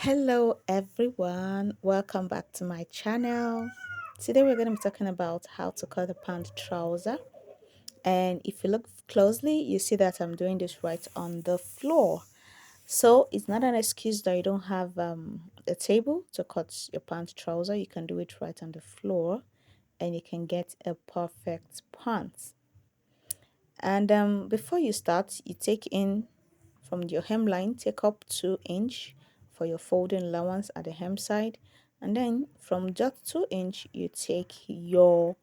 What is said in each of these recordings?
Hello everyone, welcome back to my channel. Today we're going to be talking about how to cut a pant trouser, and if you look closely you see that I'm doing this right on the floor. So it's not an excuse that you don't have a table to cut your pant trouser. You can do it right on the floor and you can get a perfect pant. And before you start, you take in from your hemline, take up 2 inch for your folding allowance at the hem side, and then from just 2 inch you take your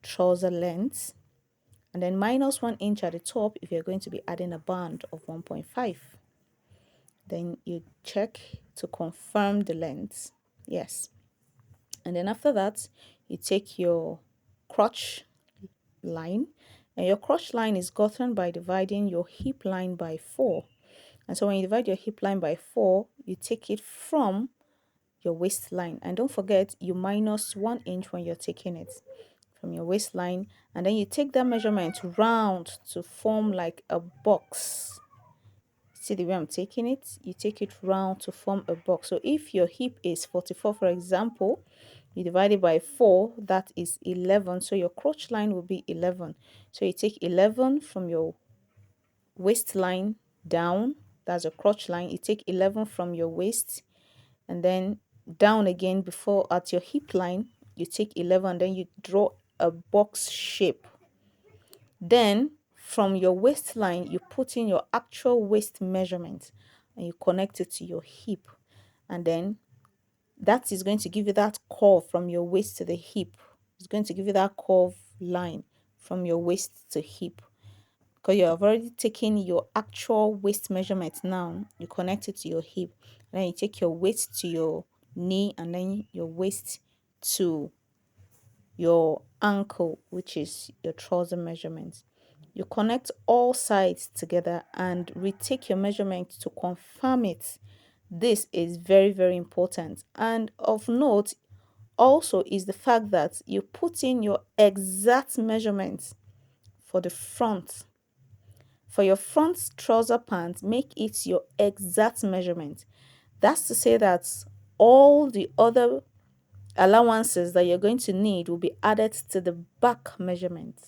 trouser length, and then minus 1 inch at the top if you're going to be adding a band of 1.5. Then you check to confirm the length. Yes. And then after that, you take your crotch line, and your crotch line is gotten by dividing your hip line by 4. And so when you divide your hip line by 4, you take it from your waistline, and don't forget you minus 1 inch when you're taking it from your waistline, and then you take that measurement round to form like a box. See the way I'm taking it? You take it round to form a box. So if your hip is 44, for example, you divide it by 4, that is 11. So your crotch line will be 11. So you take 11 from your waistline down, that's a crotch line. You take 11 from your waist and then down again before at your hip line, you take 11, then you draw a box shape. Then from your waistline, you put in your actual waist measurement and you connect it to your hip. And then that is going to give you that curve from your waist to the hip. It's going to give you that curve line from your waist to hip. Because you have already taken your actual waist measurement now, you connect it to your hip. And then you take your waist to your knee and then your waist to your ankle, which is your trouser measurement. You connect all sides together and retake your measurement to confirm it. This is very, very important. And of note also is the fact that you put in your exact measurements for the front. For your front trouser pant, make it your exact measurement. That's to say that all the other allowances that you're going to need will be added to the back measurement.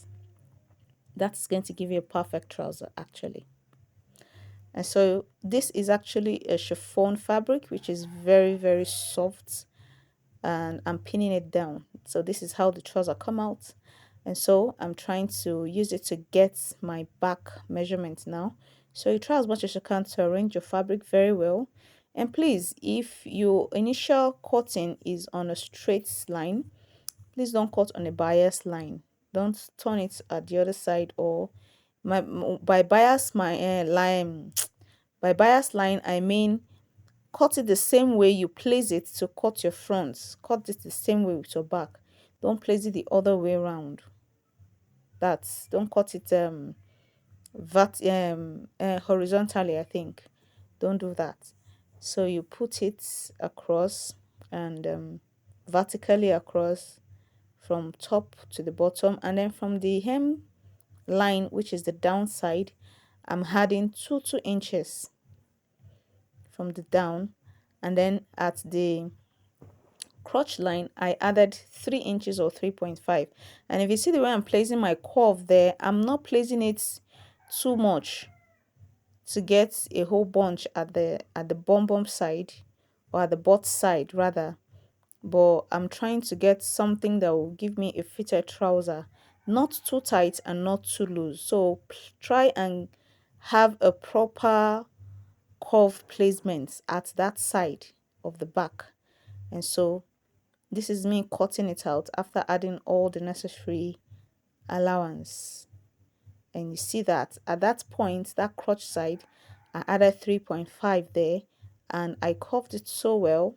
That's going to give you a perfect trouser actually. And so this is actually a chiffon fabric, which is very, very soft, and I'm pinning it down. So this is how the trouser come out. And so I'm trying to use it to get my back measurement now. So you try as much as you can to arrange your fabric very well. And please, if your initial cutting is on a straight line, please don't cut on a bias line. Don't turn it at the other side, or by bias my line. By bias line, I mean cut it the same way you place it to cut your front. Cut it the same way with your back. Don't place it the other way around. Don't cut it horizontally, I think. Don't do that. So you put it across and vertically across from top to the bottom, and then from the hem line, which is the downside, I'm adding 2 inches from the down, and then at the crotch line I added 3 inches or 3.5. And if you see the way I'm placing my curve there, I'm not placing it too much to get a whole bunch at the bum side, or at the butt side rather, but I'm trying to get something that will give me a fitted trouser, not too tight and not too loose. So try and have a proper curve placement at that side of the back. And so this is me cutting it out after adding all the necessary allowance. And you see that at that point, that crotch side, I added 3.5 there, and I curved it so well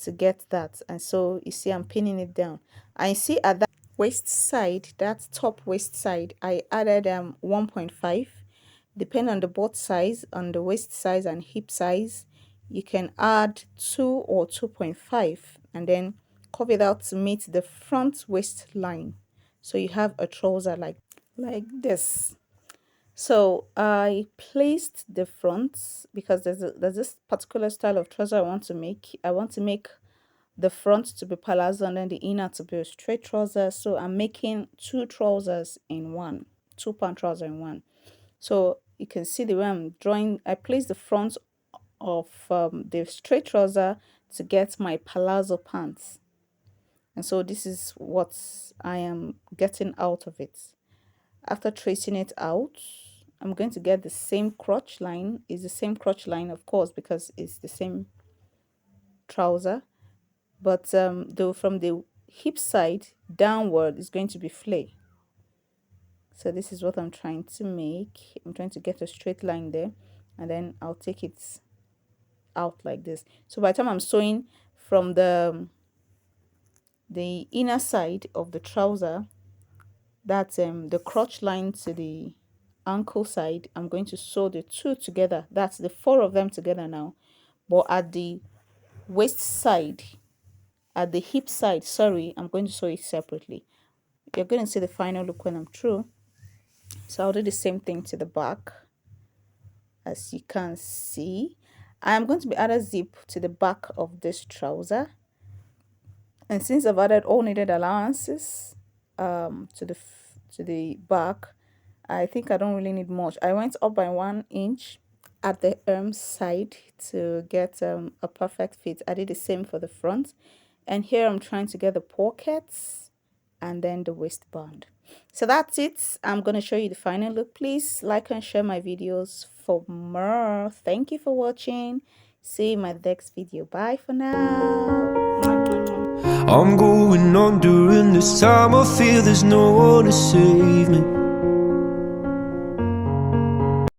to get that. And so you see I'm pinning it down. I see at that waist side, that top waist side, I added 1.5. Depending on the butt size, on the waist size and hip size, you can add 2 or 2.5 and then curve it out to meet the front waist line. So you have a trouser like this. So I placed the fronts because there's this particular style of trouser I want to make. I want to make the front to be palazzo and then the inner to be a straight trouser. So I'm making two trousers in one, two pant trouser in one. So you can see the way I'm drawing. I place the front of the straight trouser to get my palazzo pants. And so this is what I am getting out of it. After tracing it out, I'm going to get the same crotch line. It's the same crotch line, of course, because it's the same trouser. But though from the hip side downward is going to be flay. So this is what I'm trying to make. I'm trying to get a straight line there, and then I'll take it out like this. So by the time I'm sewing from the inner side of the trouser, that's the crotch line to the ankle side, I'm going to sew the two together. That's the four of them together now. But at the waist side, at the hip side, sorry, I'm going to sew it separately. You're going to see the final look when I'm through. So I'll do the same thing to the back. As you can see, I'm going to be adding zip to the back of this trouser. And since I've added all needed allowances to the back, I think I don't really need much. I went up by 1 inch at the arm side to get a perfect fit. I did the same for the front, and here I'm trying to get the pockets and then the waistband. So that's it. I'm going to show you the final look. Please like and share my videos for more. Thank you for watching. See you in my next video. Bye for now. I'm going on during this time. I feel there's no one to save me.